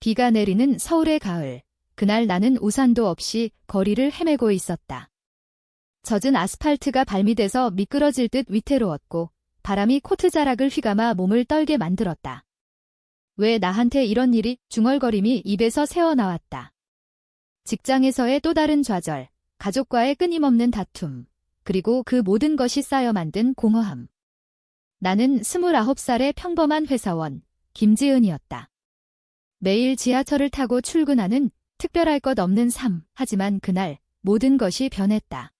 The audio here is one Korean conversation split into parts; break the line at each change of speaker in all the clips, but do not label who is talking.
비가 내리는 서울의 가을. 그날 나는 우산도 없이 거리를 헤매고 있었다. 젖은 아스팔트가 발밑에서 미끄러질 듯 위태로웠고 바람이 코트 자락을 휘감아 몸을 떨게 만들었다. 왜 나한테 이런 일이? 중얼거림이 입에서 새어나왔다. 직장에서의 또 다른 좌절, 가족과의 끊임없는 다툼, 그리고 그 모든 것이 쌓여 만든 공허함. 나는 29살의 평범한 회사원, 김지은이었다. 매일 지하철을 타고 출근하는 특별할 것 없는 삶. 하지만 그날 모든 것이 변했다.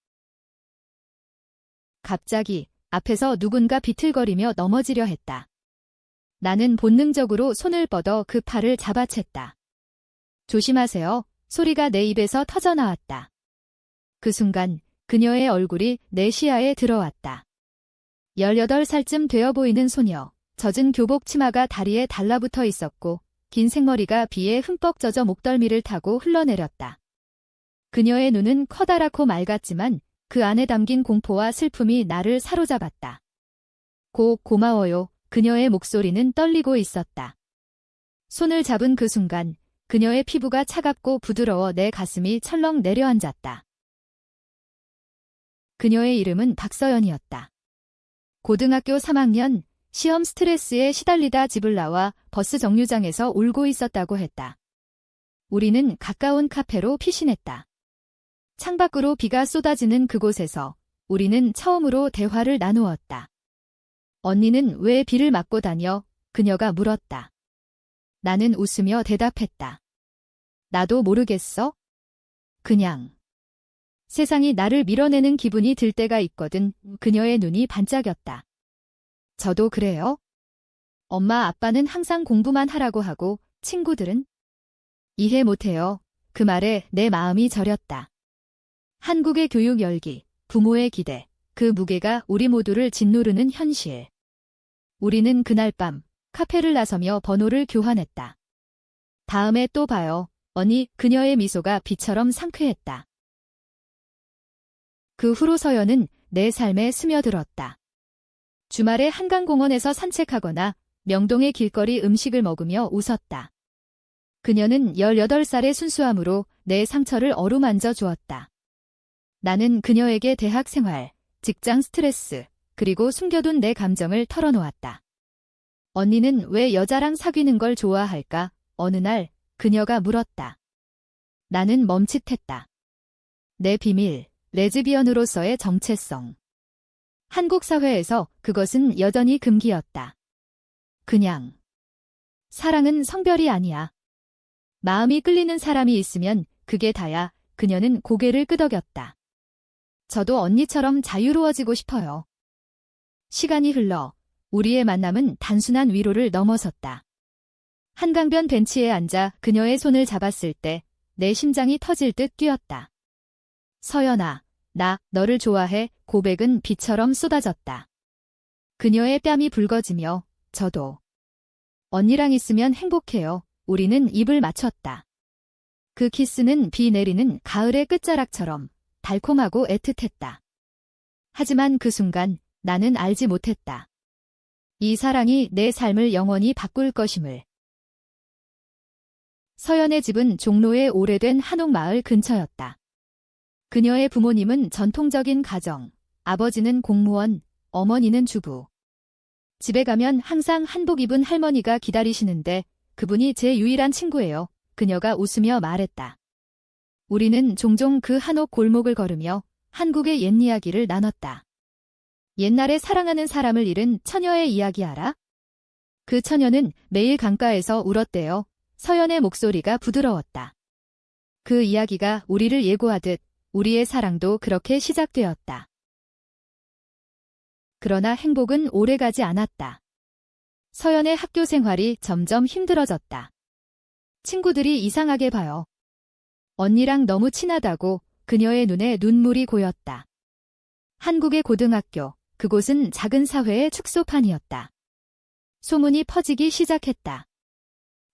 갑자기 앞에서 누군가 비틀거리며 넘어지려 했다. 나는 본능적으로 손을 뻗어 그 팔을 잡아챘다. 조심하세요. 소리가 내 입에서 터져나왔다. 그 순간 그녀의 얼굴이 내 시야에 들어왔다. 18살쯤 되어 보이는 소녀, 젖은 교복 치마가 다리에 달라붙어 있었고 긴 생머리가 비에 흠뻑 젖어 목덜미를 타고 흘러내렸다. 그녀의 눈은 커다랗고 맑았지만 그 안에 담긴 공포와 슬픔이 나를 사로잡았다. 고마워요. 그녀의 목소리는 떨리고 있었다. 손을 잡은 그 순간 그녀의 피부가 차갑고 부드러워 내 가슴이 철렁 내려앉았다. 그녀의 이름은 박서연이었다. 고등학교 3학년, 시험 스트레스에 시달리다 집을 나와 버스 정류장에서 울고 있었다고 했다. 우리는 가까운 카페로 피신했다. 창밖으로 비가 쏟아지는 그곳에서 우리는 처음으로 대화를 나누었다. 언니는 왜 비를 맞고 다녀? 그녀가 물었다. 나는 웃으며 대답했다. 나도 모르겠어? 그냥. 세상이 나를 밀어내는 기분이 들 때가 있거든. 그녀의 눈이 반짝였다. 저도 그래요? 엄마 아빠는 항상 공부만 하라고 하고 친구들은? 이해 못해요. 그 말에 내 마음이 저렸다. 한국의 교육 열기, 부모의 기대, 그 무게가 우리 모두를 짓누르는 현실. 우리는 그날 밤 카페를 나서며 번호를 교환했다. 다음에 또 봐요. 언니. 그녀의 미소가 비처럼 상쾌했다. 그 후로 서연은 내 삶에 스며들었다. 주말에 한강공원에서 산책하거나 명동의 길거리 음식을 먹으며 웃었다. 그녀는 18살의 순수함으로 내 상처를 어루만져 주었다. 나는 그녀에게 대학 생활, 직장 스트레스, 그리고 숨겨둔 내 감정을 털어놓았다. 언니는 왜 여자랑 사귀는 걸 좋아할까? 어느 날 그녀가 물었다. 나는 멈칫했다. 내 비밀, 레즈비언으로서의 정체성. 한국 사회에서 그것은 여전히 금기였다. 그냥. 사랑은 성별이 아니야. 마음이 끌리는 사람이 있으면 그게 다야. 그녀는 고개를 끄덕였다. 저도 언니처럼 자유로워지고 싶어요. 시간이 흘러 우리의 만남은 단순한 위로를 넘어섰다. 한강변 벤치에 앉아 그녀의 손을 잡았을 때 내 심장이 터질 듯 뛰었다. 서연아, 나 너를 좋아해. 고백은 비처럼 쏟아졌다. 그녀의 뺨이 붉어지며 저도. 언니랑 있으면 행복해요. 우리는 입을 맞췄다. 그 키스는 비 내리는 가을의 끝자락처럼 달콤하고 애틋했다. 하지만 그 순간 나는 알지 못했다. 이 사랑이 내 삶을 영원히 바꿀 것임을. 서연의 집은 종로의 오래된 한옥마을 근처였다. 그녀의 부모님은 전통적인 가정, 아버지는 공무원, 어머니는 주부. 집에 가면 항상 한복 입은 할머니가 기다리시는데 그분이 제 유일한 친구예요. 그녀가 웃으며 말했다. 우리는 종종 그 한옥 골목을 걸으며 한국의 옛 이야기를 나눴다. 옛날에 사랑하는 사람을 잃은 처녀의 이야기 알아? 그 처녀는 매일 강가에서 울었대요. 서연의 목소리가 부드러웠다. 그 이야기가 우리를 예고하듯 우리의 사랑도 그렇게 시작되었다. 그러나 행복은 오래가지 않았다. 서연의 학교 생활이 점점 힘들어졌다. 친구들이 이상하게 봐요. 언니랑 너무 친하다고 그녀의 눈에 눈물이 고였다. 한국의 고등학교, 그곳은 작은 사회의 축소판이었다. 소문이 퍼지기 시작했다.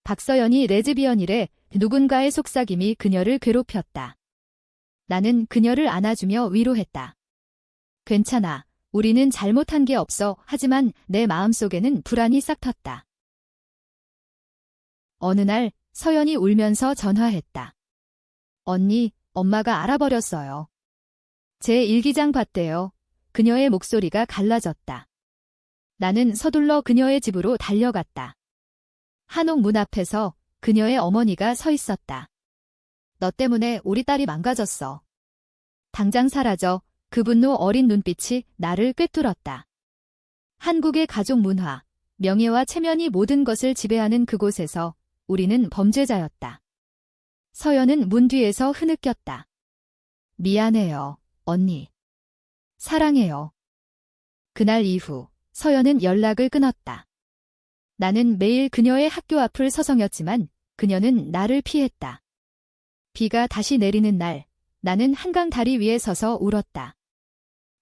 박서연이 레즈비언이래. 누군가의 속삭임이 그녀를 괴롭혔다. 나는 그녀를 안아주며 위로했다. 괜찮아. 우리는 잘못한 게 없어. 하지만 내 마음속에는 불안이 싹 텄다. 어느 날 서연이 울면서 전화했다. 언니, 엄마가 알아버렸어요. 제 일기장 봤대요. 그녀의 목소리가 갈라졌다. 나는 서둘러 그녀의 집으로 달려갔다. 한옥 문 앞에서 그녀의 어머니가 서 있었다. 너 때문에 우리 딸이 망가졌어. 당장 사라져. 그 분노 어린 눈빛이 나를 꿰뚫었다. 한국의 가족 문화, 명예와 체면이 모든 것을 지배하는 그곳에서 우리는 범죄자였다. 서연은 문 뒤에서 흐느꼈다. 미안해요, 언니. 사랑해요. 그날 이후 서연은 연락을 끊었다. 나는 매일 그녀의 학교 앞을 서성였지만 그녀는 나를 피했다. 비가 다시 내리는 날, 나는 한강 다리 위에 서서 울었다.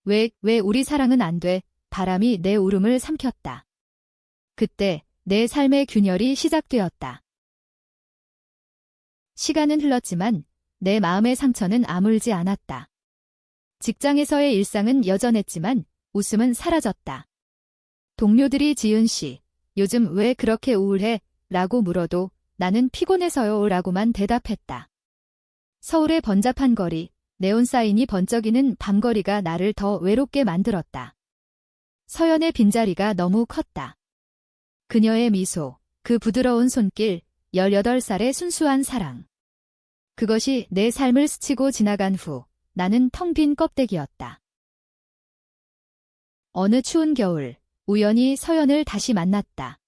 왜 우리 사랑은 안 돼? 바람이 내 울음을 삼켰다. 그때 내 삶의 균열이 시작되었다. 시간은 흘렀지만 내 마음의 상처는 아물지 않았다. 직장에서의 일상은 여전했지만 웃음은 사라졌다. 동료들이 지은 씨, 요즘 왜 그렇게 우울해? 라고 물어도 나는 피곤해서요 라고만 대답했다. 서울의 번잡한 거리, 네온사인이 번쩍이는 밤거리가 나를 더 외롭게 만들었다. 서연의 빈자리가 너무 컸다. 그녀의 미소, 그 부드러운 손길, 18살의 순수한 사랑. 그것이 내 삶을 스치고 지나간 후 나는 텅 빈 껍데기였다. 어느 추운 겨울, 우연히 서연을 다시 만났다.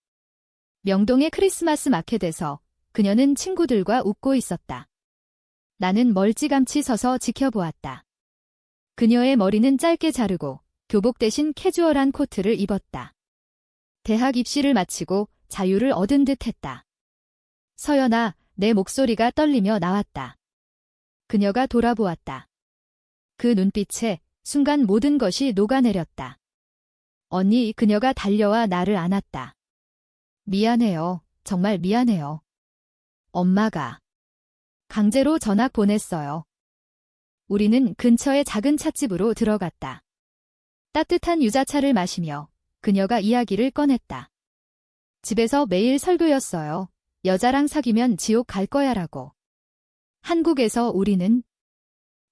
명동의 크리스마스 마켓에서 그녀는 친구들과 웃고 있었다. 나는 멀찌감치 서서 지켜보았다. 그녀의 머리는 짧게 자르고 교복 대신 캐주얼한 코트를 입었다. 대학 입시를 마치고 자유를 얻은 듯 했다. 서연아, 내 목소리가 떨리며 나왔다. 그녀가 돌아보았다. 그 눈빛에 순간 모든 것이 녹아내렸다. 언니, 그녀가 달려와 나를 안았다. 미안해요. 정말 미안해요. 엄마가 강제로 전학 보냈어요. 우리는 근처의 작은 찻집으로 들어갔다. 따뜻한 유자차를 마시며 그녀가 이야기를 꺼냈다. 집에서 매일 설교였어요. 여자랑 사귀면 지옥 갈 거야라고. 한국에서 우리는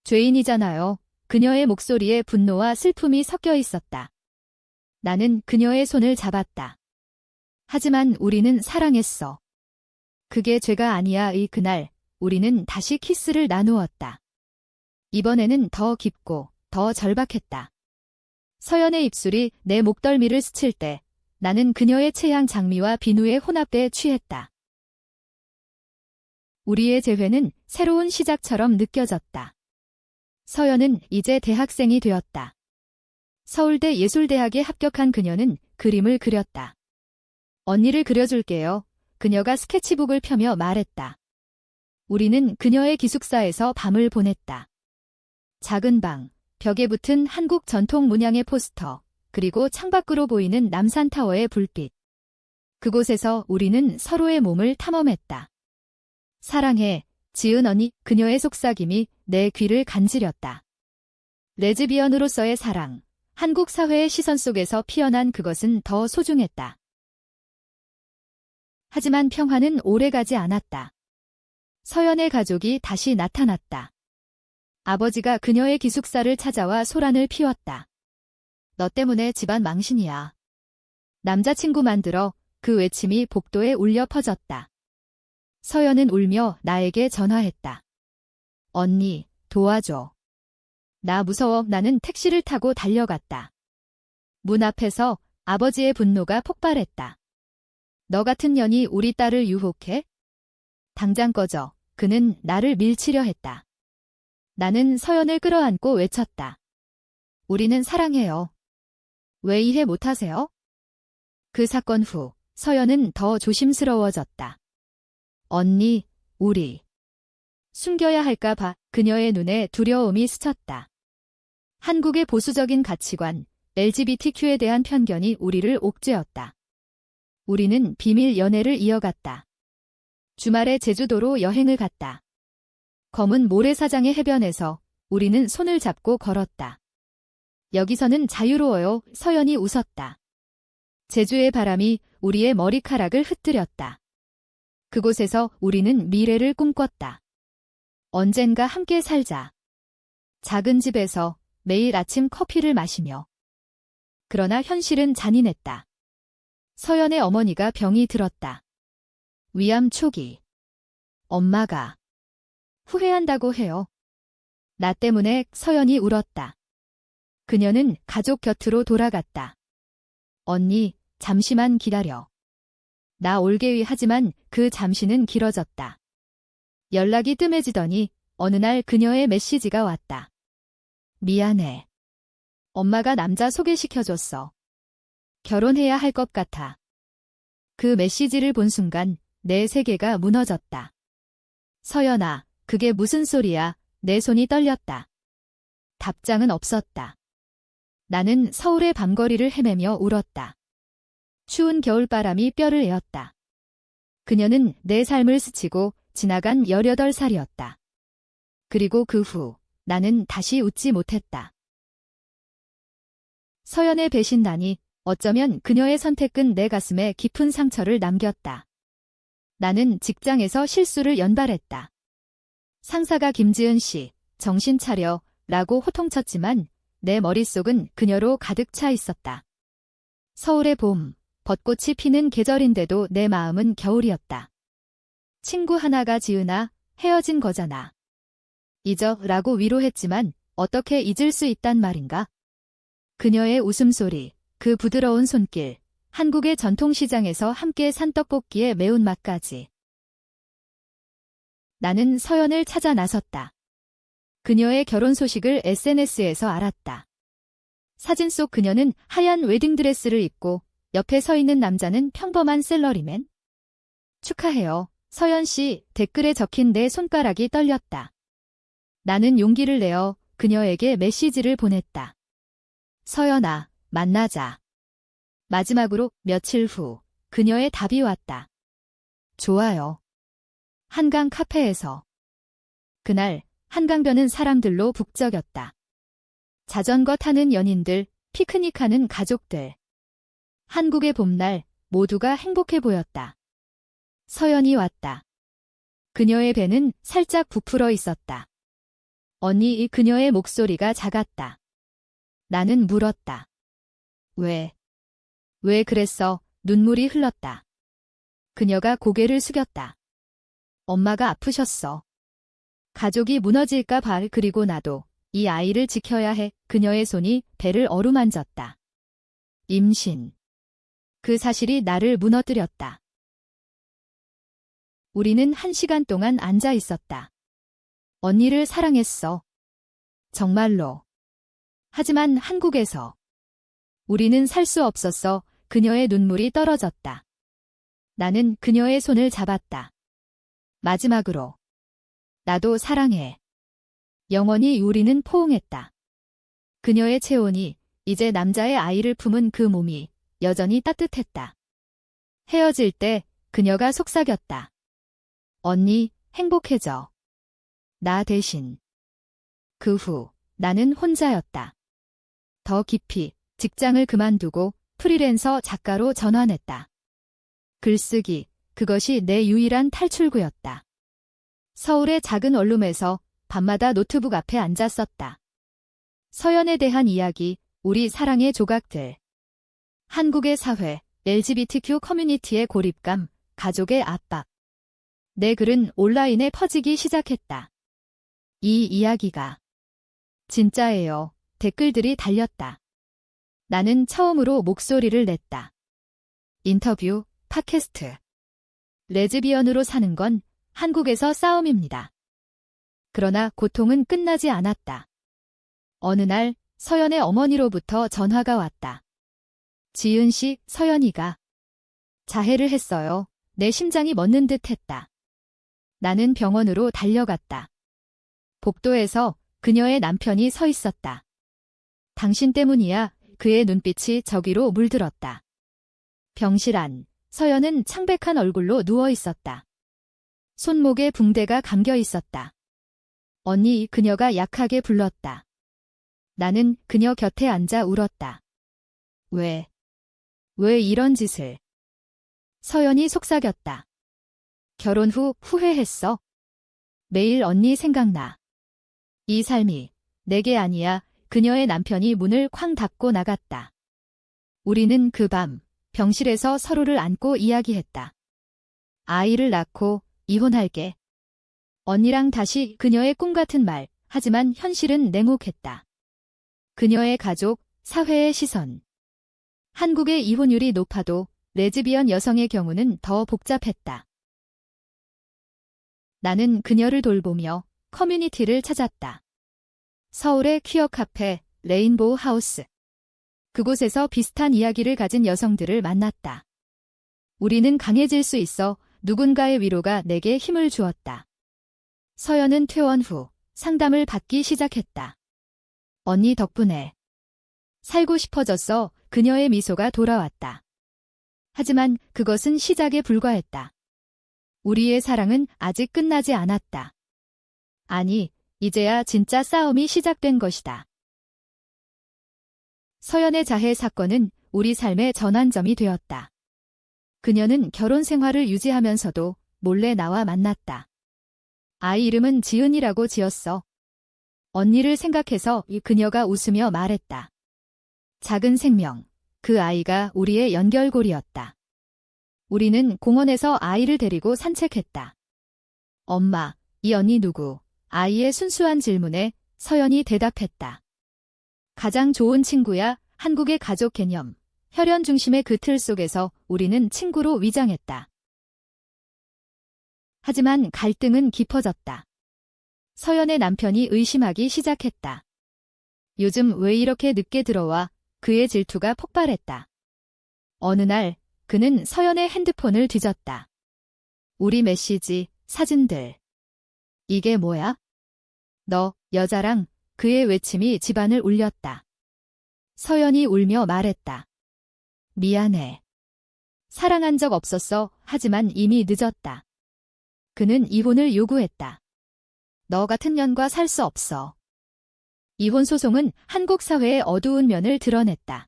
죄인이잖아요. 그녀의 목소리에 분노와 슬픔이 섞여 있었다. 나는 그녀의 손을 잡았다. 하지만 우리는 사랑했어. 그게 죄가 아니야. 그날 우리는 다시 키스를 나누었다. 이번에는 더 깊고 더 절박했다. 서연의 입술이 내 목덜미를 스칠 때 나는 그녀의 체향 장미와 비누의 혼합에 취했다. 우리의 재회는 새로운 시작처럼 느껴졌다. 서연은 이제 대학생이 되었다. 서울대 예술대학에 합격한 그녀는 그림을 그렸다. 언니를 그려줄게요. 그녀가 스케치북을 펴며 말했다. 우리는 그녀의 기숙사에서 밤을 보냈다. 작은 방, 벽에 붙은 한국 전통 문양의 포스터, 그리고 창밖으로 보이는 남산타워의 불빛. 그곳에서 우리는 서로의 몸을 탐험했다. 사랑해, 지은 언니. 그녀의 속삭임이 내 귀를 간지렸다. 레즈비언으로서의 사랑, 한국 사회의 시선 속에서 피어난 그것은 더 소중했다. 하지만 평화는 오래가지 않았다. 서연의 가족이 다시 나타났다. 아버지가 그녀의 기숙사를 찾아와 소란을 피웠다. 너 때문에 집안 망신이야. 남자친구 만들어. 그 외침이 복도에 울려 퍼졌다. 서연은 울며 나에게 전화했다. 언니, 도와줘. 나 무서워. 나는 택시를 타고 달려갔다. 문 앞에서 아버지의 분노가 폭발했다. 너 같은 년이 우리 딸을 유혹해? 당장 꺼져. 그는 나를 밀치려 했다. 나는 서연을 끌어안고 외쳤다. 우리는 사랑해요. 왜 이해 못하세요? 그 사건 후 서연은 더 조심스러워졌다. 언니, 우리 숨겨야 할까 봐. 그녀의 눈에 두려움이 스쳤다. 한국의 보수적인 가치관, LGBTQ에 대한 편견이 우리를 옥죄었다. 우리는 비밀 연애를 이어갔다. 주말에 제주도로 여행을 갔다. 검은 모래사장의 해변에서 우리는 손을 잡고 걸었다. 여기서는 자유로워요. 서연이 웃었다. 제주의 바람이 우리의 머리카락을 흩뜨렸다. 그곳에서 우리는 미래를 꿈꿨다. 언젠가 함께 살자. 작은 집에서 매일 아침 커피를 마시며. 그러나 현실은 잔인했다. 서연의 어머니가 병이 들었다. 위암 초기. 엄마가 후회한다고 해요. 나 때문에 서연이 울었다. 그녀는 가족 곁으로 돌아갔다. 언니, 잠시만 기다려. 나 올게위 하지만 그 잠시는 길어졌다. 연락이 뜸해지더니 어느 날 그녀의 메시지가 왔다. 미안해. 엄마가 남자 소개시켜줬어. 결혼해야 할 것 같아. 그 메시지를 본 순간 내 세계가 무너졌다. 서연아, 그게 무슨 소리야? 내 손이 떨렸다. 답장은 없었다. 나는 서울의 밤거리를 헤매며 울었다. 추운 겨울바람이 뼈를 에었다. 그녀는 내 삶을 스치고 지나간 18살이었다. 그리고 그 후 나는 다시 웃지 못했다. 서연의 배신단이 어쩌면 그녀의 선택은 내 가슴에 깊은 상처를 남겼다. 나는 직장에서 실수를 연발했다. 상사가 김지은 씨, 정신 차려 라고 호통쳤지만 내 머릿속은 그녀로 가득 차 있었다. 서울의 봄, 벚꽃이 피는 계절인데도 내 마음은 겨울이었다. 친구 하나가 지은아, 헤어진 거잖아. 잊어 라고 위로했지만 어떻게 잊을 수 있단 말인가? 그녀의 웃음소리, 그 부드러운 손길, 한국의 전통시장에서 함께 산 떡볶이의 매운맛까지. 나는 서연을 찾아 나섰다. 그녀의 결혼 소식을 SNS에서 알았다. 사진 속 그녀는 하얀 웨딩드레스를 입고 옆에 서 있는 남자는 평범한 셀러리맨. 축하해요, 서연 씨. 댓글에 적힌 내 손가락이 떨렸다. 나는 용기를 내어 그녀에게 메시지를 보냈다. 서연아, 만나자. 마지막으로 며칠 후 그녀의 답이 왔다. 좋아요. 한강 카페에서. 그날 한강변은 사람들로 북적였다. 자전거 타는 연인들, 피크닉하는 가족들. 한국의 봄날 모두가 행복해 보였다. 서연이 왔다. 그녀의 배는 살짝 부풀어 있었다. 언니, 그녀의 목소리가 작았다. 나는 물었다. 왜 그랬어? 눈물이 흘렀다. 그녀가 고개를 숙였다. 엄마가 아프셨어. 가족이 무너질까 봐. 그리고 나도 이 아이를 지켜야 해. 그녀의 손이 배를 어루만졌다. 임신. 그 사실이 나를 무너뜨렸다. 우리는 1시간 동안 앉아 있었다. 언니를 사랑했어. 정말로. 하지만 한국에서 우리는 살 수 없었어. 그녀의 눈물이 떨어졌다. 나는 그녀의 손을 잡았다. 마지막으로. 나도 사랑해. 영원히 우리는 포옹했다. 그녀의 체온이, 이제 남자의 아이를 품은 그 몸이 여전히 따뜻했다. 헤어질 때 그녀가 속삭였다. 언니, 행복해져. 나 대신. 그 후 나는 혼자였다. 더 깊이 직장을 그만두고 프리랜서 작가로 전환했다. 글쓰기, 그것이 내 유일한 탈출구였다. 서울의 작은 원룸에서 밤마다 노트북 앞에 앉았었다. 서연에 대한 이야기, 우리 사랑의 조각들. 한국의 사회, LGBTQ 커뮤니티의 고립감, 가족의 압박. 내 글은 온라인에 퍼지기 시작했다. 이 이야기가 진짜예요. 댓글들이 달렸다. 나는 처음으로 목소리를 냈다. 인터뷰, 팟캐스트. 레즈비언으로 사는 건 한국에서 싸움입니다. 그러나 고통은 끝나지 않았다. 어느 날 서연의 어머니로부터 전화가 왔다. 지은 씨, 서연이가 자해를 했어요. 내 심장이 멎는 듯 했다. 나는 병원으로 달려갔다. 복도에서 그녀의 남편이 서 있었다. 당신 때문이야. 그의 눈빛이 저기로 물들었다. 병실 안, 서연은 창백한 얼굴로 누워 있었다. 손목에 붕대가 감겨 있었다. 언니, 그녀가 약하게 불렀다. 나는 그녀 곁에 앉아 울었다. 왜 이런 짓을? 서연이 속삭였다. 결혼 후 후회했어. 매일 언니 생각나. 이 삶이 내게 아니야. 그녀의 남편이 문을 쾅 닫고 나갔다. 우리는 그 밤 병실에서 서로를 안고 이야기했다. 아이를 낳고 이혼할게. 언니랑 다시 그녀의 꿈 같은 말, 하지만 현실은 냉혹했다. 그녀의 가족, 사회의 시선. 한국의 이혼율이 높아도 레즈비언 여성의 경우는 더 복잡했다. 나는 그녀를 돌보며 커뮤니티를 찾았다. 서울의 퀴어 카페, 레인보우 하우스. 그곳에서 비슷한 이야기를 가진 여성들을 만났다. 우리는 강해질 수 있어. 누군가의 위로가 내게 힘을 주었다. 서연은 퇴원 후 상담을 받기 시작했다. 언니 덕분에 살고 싶어졌어. 그녀의 미소가 돌아왔다. 하지만 그것은 시작에 불과했다. 우리의 사랑은 아직 끝나지 않았다. 아니, 이제야 진짜 싸움이 시작된 것이다. 서연의 자해 사건은 우리 삶의 전환점이 되었다. 그녀는 결혼 생활을 유지하면서도 몰래 나와 만났다. 아이 이름은 지은이라고 지었어. 언니를 생각해서 그녀가 웃으며 말했다. 작은 생명, 그 아이가 우리의 연결고리였다. 우리는 공원에서 아이를 데리고 산책했다. 엄마, 이 언니 누구? 아이의 순수한 질문에 서연이 대답했다. 가장 좋은 친구야. 한국의 가족 개념. 혈연 중심의 그 틀 속에서 우리는 친구로 위장했다. 하지만 갈등은 깊어졌다. 서연의 남편이 의심하기 시작했다. 요즘 왜 이렇게 늦게 들어와? 그의 질투가 폭발했다. 어느 날 그는 서연의 핸드폰을 뒤졌다. 우리 메시지, 사진들. 이게 뭐야? 너, 여자랑. 그의 외침이 집안을 울렸다. 서연이 울며 말했다. 미안해. 사랑한 적 없었어. 하지만 이미 늦었다. 그는 이혼을 요구했다. 너 같은 년과 살 수 없어. 이혼 소송은 한국 사회의 어두운 면을 드러냈다.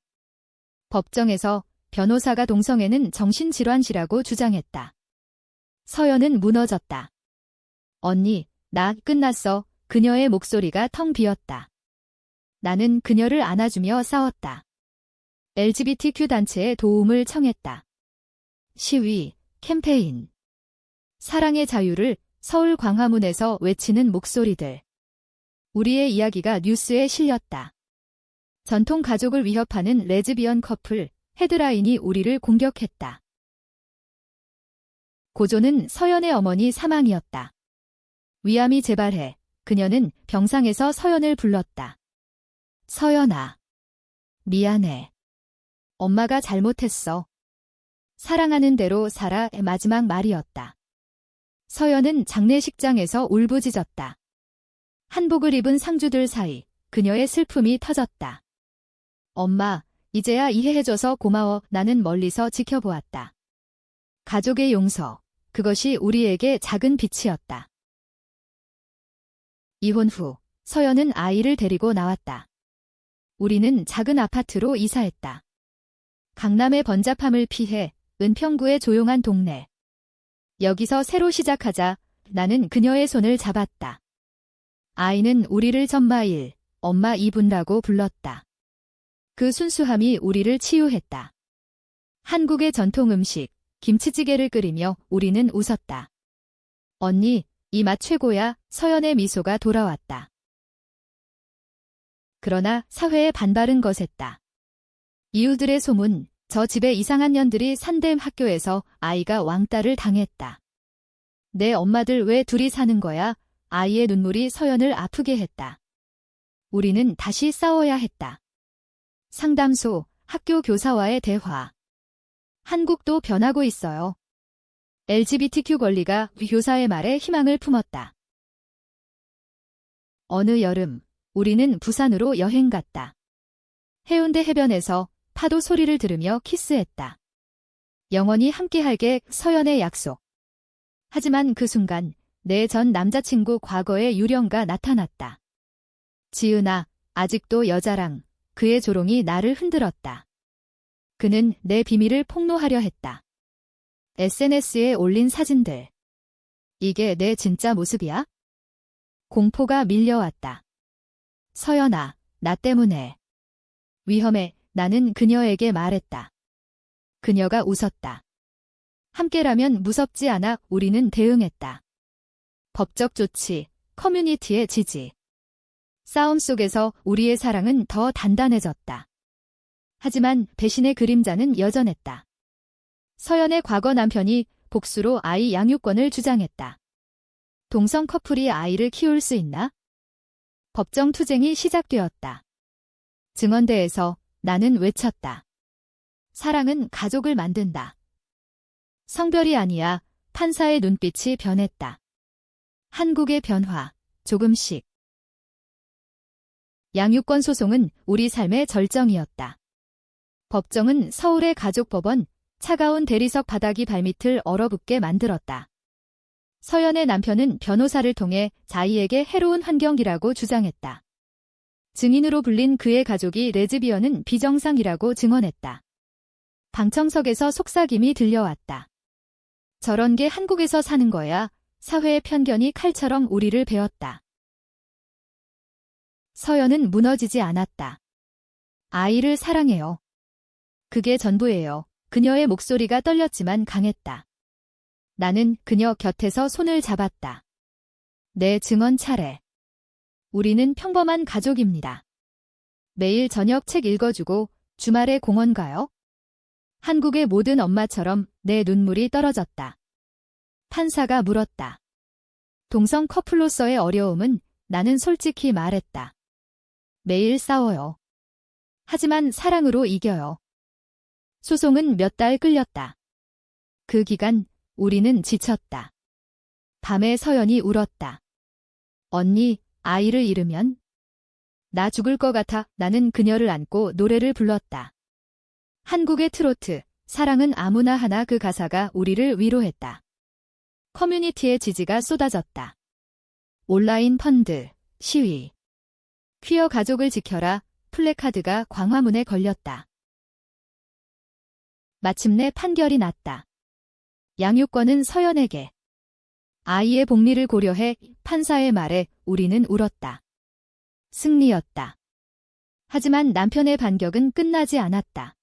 법정에서 변호사가 동성애는 정신질환시라고 주장했다. 서연은 무너졌다. 언니, 나 끝났어. 그녀의 목소리가 텅 비었다. 나는 그녀를 안아주며 싸웠다. LGBTQ 단체에 도움을 청했다. 시위, 캠페인. 사랑의 자유를 서울 광화문에서 외치는 목소리들. 우리의 이야기가 뉴스에 실렸다. 전통 가족을 위협하는 레즈비언 커플, 헤드라인이 우리를 공격했다. 고조는 서연의 어머니 사망이었다. 위암이 재발해. 그녀는 병상에서 서연을 불렀다. 서연아. 미안해. 엄마가 잘못했어. 사랑하는 대로 살아의 마지막 말이었다. 서연은 장례식장에서 울부짖었다. 한복을 입은 상주들 사이 그녀의 슬픔이 터졌다. 엄마, 이제야 이해해줘서 고마워. 나는 멀리서 지켜보았다. 가족의 용서, 그것이 우리에게 작은 빛이었다. 이혼 후 서연은 아이를 데리고 나왔다. 우리는 작은 아파트로 이사했다. 강남의 번잡함을 피해 은평구의 조용한 동네. 여기서 새로 시작하자. 나는 그녀의 손을 잡았다. 아이는 우리를 전마일, 엄마 이분라고 불렀다. 그 순수함이 우리를 치유했다. 한국의 전통 음식, 김치찌개를 끓이며 우리는 웃었다. 언니, 이 맛 최고야. 서연의 미소가 돌아왔다. 그러나 사회의 반발은 거셌다. 이웃들의 소문, 저 집에 이상한 년들이 산댐 학교에서 아이가 왕따를 당했다. 내 엄마들 왜 둘이 사는 거야? 아이의 눈물이 서연을 아프게 했다. 우리는 다시 싸워야 했다. 상담소, 학교 교사와의 대화. 한국도 변하고 있어요. LGBTQ 권리가 교사의 말에 희망을 품었다. 어느 여름, 우리는 부산으로 여행 갔다. 해운대 해변에서 파도 소리를 들으며 키스했다. 영원히 함께할게. 서연의 약속. 하지만 그 순간 내 전 남자친구 과거의 유령가 나타났다. 지은아, 아직도 여자랑. 그의 조롱이 나를 흔들었다. 그는 내 비밀을 폭로하려 했다. SNS에 올린 사진들. 이게 내 진짜 모습이야? 공포가 밀려왔다. 서연아, 나 때문에. 위험해, 나는 그녀에게 말했다. 그녀가 웃었다. 함께라면 무섭지 않아. 우리는 대응했다. 법적 조치, 커뮤니티의 지지. 싸움 속에서 우리의 사랑은 더 단단해졌다. 하지만 배신의 그림자는 여전했다. 서연의 과거 남편이 복수로 아이 양육권을 주장했다. 동성 커플이 아이를 키울 수 있나? 법정 투쟁이 시작되었다. 증언대에서 나는 외쳤다. 사랑은 가족을 만든다. 성별이 아니야. 판사의 눈빛이 변했다. 한국의 변화, 조금씩. 양육권 소송은 우리 삶의 절정이었다. 법정은 서울의 가족법원, 차가운 대리석 바닥이 발밑을 얼어붙게 만들었다. 서연의 남편은 변호사를 통해 자이에게 해로운 환경이라고 주장했다. 증인으로 불린 그의 가족이 레즈비언은 비정상이라고 증언했다. 방청석에서 속삭임이 들려왔다. 저런 게 한국에서 사는 거야. 사회의 편견이 칼처럼 우리를 베었다. 서연은 무너지지 않았다. 아이를 사랑해요. 그게 전부예요. 그녀의 목소리가 떨렸지만 강했다. 나는 그녀 곁에서 손을 잡았다. 내 증언 차례. 우리는 평범한 가족입니다. 매일 저녁 책 읽어주고 주말에 공원 가요? 한국의 모든 엄마처럼 내 눈물이 떨어졌다. 판사가 물었다. 동성 커플로서의 어려움은? 나는 솔직히 말했다. 매일 싸워요. 하지만 사랑으로 이겨요. 소송은 몇 달 끌렸다. 그 기간 우리는 지쳤다. 밤에 서연이 울었다. 언니, 아이를 잃으면? 나 죽을 것 같아. 나는 그녀를 안고 노래를 불렀다. 한국의 트로트, 사랑은 아무나 하나. 그 가사가 우리를 위로했다. 커뮤니티의 지지가 쏟아졌다. 온라인 펀드, 시위. 퀴어 가족을 지켜라. 플래카드가 광화문에 걸렸다. 마침내 판결이 났다. 양육권은 서연에게. 아이의 복리를 고려해 판사의 말에 우리는 울었다. 승리였다. 하지만 남편의 반격은 끝나지 않았다.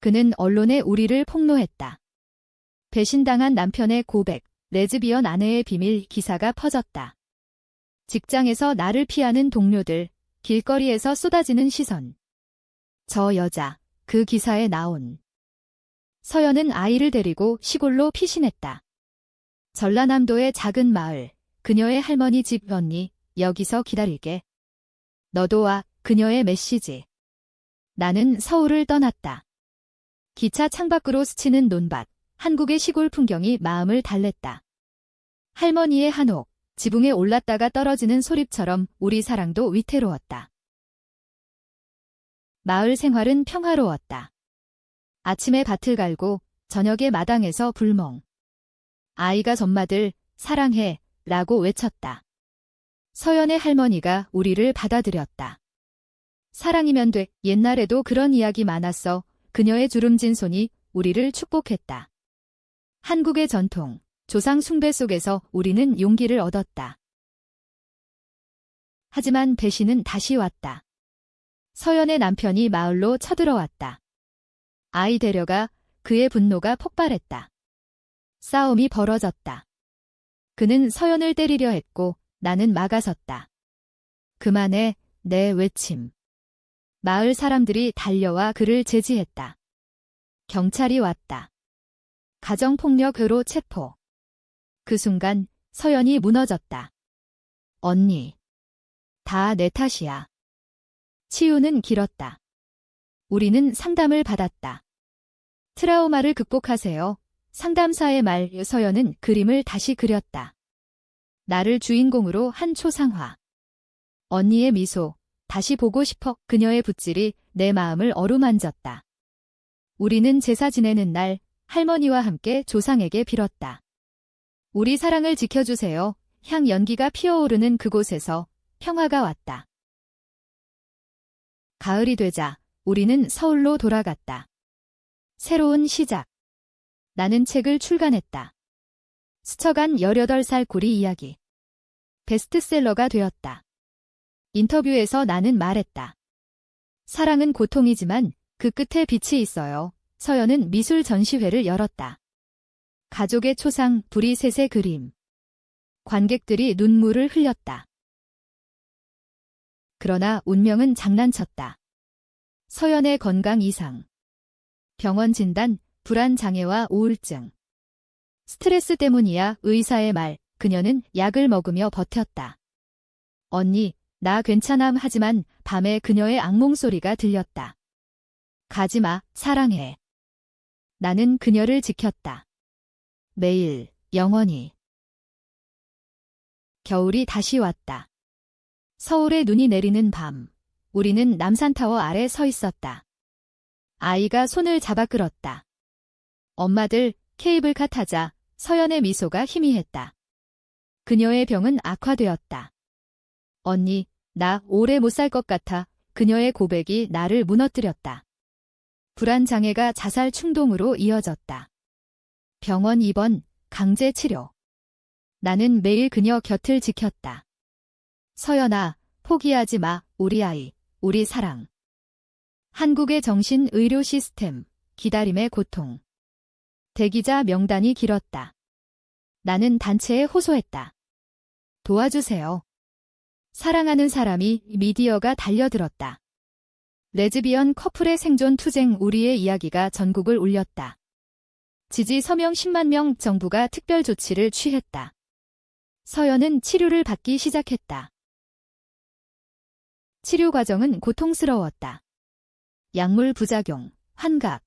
그는 언론에 우리를 폭로했다. 배신당한 남편의 고백, 레즈비언 아내의 비밀 기사가 퍼졌다. 직장에서 나를 피하는 동료들, 길거리에서 쏟아지는 시선. 저 여자, 그 기사에 나온. 서연은 아이를 데리고 시골로 피신했다. 전라남도의 작은 마을, 그녀의 할머니 집. 언니, 여기서 기다릴게. 너도 와. 그녀의 메시지. 나는 서울을 떠났다. 기차 창밖으로 스치는 논밭, 한국의 시골 풍경이 마음을 달랬다. 할머니의 한옥, 지붕에 올랐다가 떨어지는 소립처럼 우리 사랑도 위태로웠다. 마을 생활은 평화로웠다. 아침에 밭을 갈고 저녁에 마당에서 불멍. 아이가 전마들 사랑해 라고 외쳤다. 서연의 할머니가 우리를 받아들였다. 사랑이면 돼. 옛날에도 그런 이야기 많았어. 그녀의 주름진 손이 우리를 축복했다. 한국의 전통, 조상 숭배 속에서 우리는 용기를 얻었다. 하지만 배신은 다시 왔다. 서연의 남편이 마을로 쳐들어왔다. 아이 데려가. 그의 분노가 폭발했다. 싸움이 벌어졌다. 그는 서연을 때리려 했고 나는 막아섰다. 그만해. 내 외침. 마을 사람들이 달려와 그를 제지했다. 경찰이 왔다. 가정폭력으로 체포. 그 순간 서연이 무너졌다. 언니. 다 내 탓이야. 치유는 길었다. 우리는 상담을 받았다. 트라우마를 극복하세요. 상담사의 말. 서연은 그림을 다시 그렸다. 나를 주인공으로 한 초상화. 언니의 미소. 다시 보고 싶어. 그녀의 붓질이 내 마음을 어루만졌다. 우리는 제사 지내는 날 할머니와 함께 조상에게 빌었다. 우리 사랑을 지켜주세요. 향 연기가 피어오르는 그곳에서 평화가 왔다. 가을이 되자 우리는 서울로 돌아갔다. 새로운 시작. 나는 책을 출간했다. 스쳐간 18살 구리 이야기. 베스트셀러가 되었다. 인터뷰에서 나는 말했다. 사랑은 고통이지만 그 끝에 빛이 있어요. 서연은 미술 전시회를 열었다. 가족의 초상, 불이 셋의 그림. 관객들이 눈물을 흘렸다. 그러나 운명은 장난쳤다. 서연의 건강 이상. 병원 진단, 불안 장애와 우울증. 스트레스 때문이야. 의사의 말. 그녀는 약을 먹으며 버텼다. 언니, 나 괜찮아. 하지만 밤에 그녀의 악몽 소리가 들렸다. 가지마, 사랑해. 나는 그녀를 지켰다. 매일, 영원히. 겨울이 다시 왔다. 서울에 눈이 내리는 밤, 우리는 남산타워 아래 서 있었다. 아이가 손을 잡아 끌었다. 엄마들, 케이블카 타자. 서연의 미소가 희미했다. 그녀의 병은 악화되었다. 언니, 나 오래 못 살 것 같아. 그녀의 고백이 나를 무너뜨렸다. 불안 장애가 자살 충동으로 이어졌다. 병원 입원, 강제 치료. 나는 매일 그녀 곁을 지켰다. 서연아, 포기하지 마. 우리 아이, 우리 사랑. 한국의 정신의료 시스템, 기다림의 고통. 대기자 명단이 길었다. 나는 단체에 호소했다. 도와주세요. 사랑하는 사람이 미디어가 달려들었다. 레즈비언 커플의 생존 투쟁. 우리의 이야기가 전국을 울렸다. 지지 서명 10만 명. 정부가 특별 조치를 취했다. 서연은 치료를 받기 시작했다. 치료 과정은 고통스러웠다. 약물 부작용, 환각.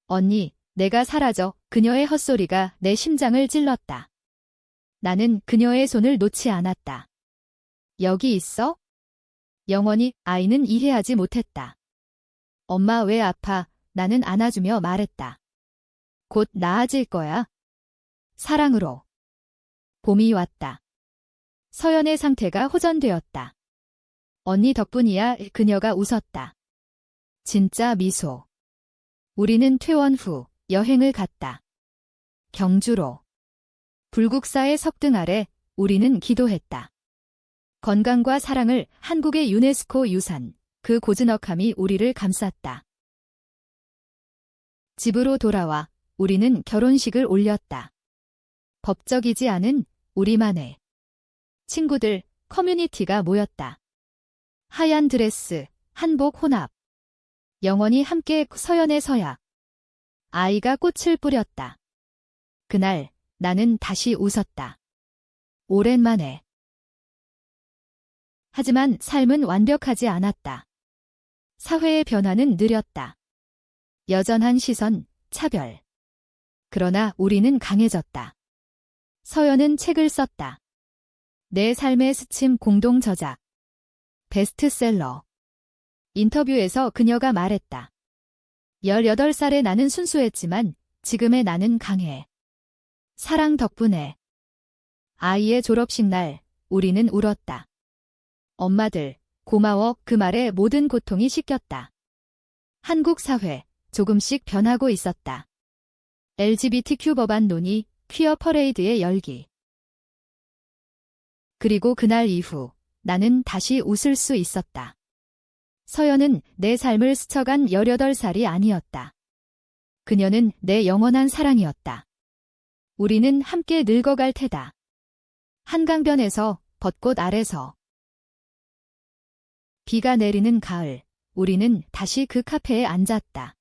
언니, 내가 사라져. 그녀의 헛소리가 내 심장을 찔렀다. 나는 그녀의 손을 놓지 않았다. 여기 있어? 영원히. 아이는 이해하지 못했다. 엄마 왜 아파? 나는 안아주며 말했다. 곧 나아질 거야. 사랑으로. 봄이 왔다. 서연의 상태가 호전되었다. 언니 덕분이야. 그녀가 웃었다. 진짜 미소. 우리는 퇴원 후 여행을 갔다. 경주로. 불국사의 석등 아래 우리는 기도했다. 건강과 사랑을. 한국의 유네스코 유산. 그 고즈넉함이 우리를 감쌌다. 집으로 돌아와 우리는 결혼식을 올렸다. 법적이지 않은 우리만의 친구들, 커뮤니티가 모였다. 하얀 드레스, 한복 혼합. 영원히 함께. 서연의 서약. 아이가 꽃을 뿌렸다. 그날 나는 다시 웃었다. 오랜만에. 하지만 삶은 완벽하지 않았다. 사회의 변화는 느렸다. 여전한 시선, 차별. 그러나 우리는 강해졌다. 서연은 책을 썼다. 내 삶의 스침. 공동 저작. 베스트셀러. 인터뷰에서 그녀가 말했다. 18살의 나는 순수했지만 지금의 나는 강해. 사랑 덕분에. 아이의 졸업식 날 우리는 울었다. 엄마들, 고마워. 그 말에 모든 고통이 씻겼다. 한국 사회 조금씩 변하고 있었다. LGBTQ 법안 논의, 퀴어 퍼레이드의 열기. 그리고 그날 이후 나는 다시 웃을 수 있었다. 서연은 내 삶을 스쳐간 18살이 아니었다. 그녀는 내 영원한 사랑이었다. 우리는 함께 늙어갈 테다. 한강변에서, 벚꽃 아래서. 비가 내리는 가을, 우리는 다시 그 카페에 앉았다.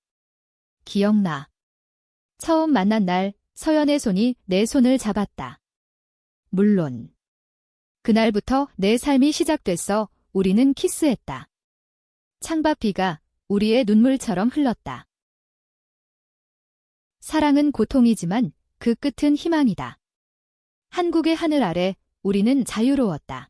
기억나. 처음 만난 날, 서연의 손이 내 손을 잡았다. 물론. 그날부터 내 삶이 시작됐어. 우리는 키스했다. 창밖 비가 우리의 눈물처럼 흘렀다. 사랑은 고통이지만 그 끝은 희망이다. 한국의 하늘 아래 우리는 자유로웠다.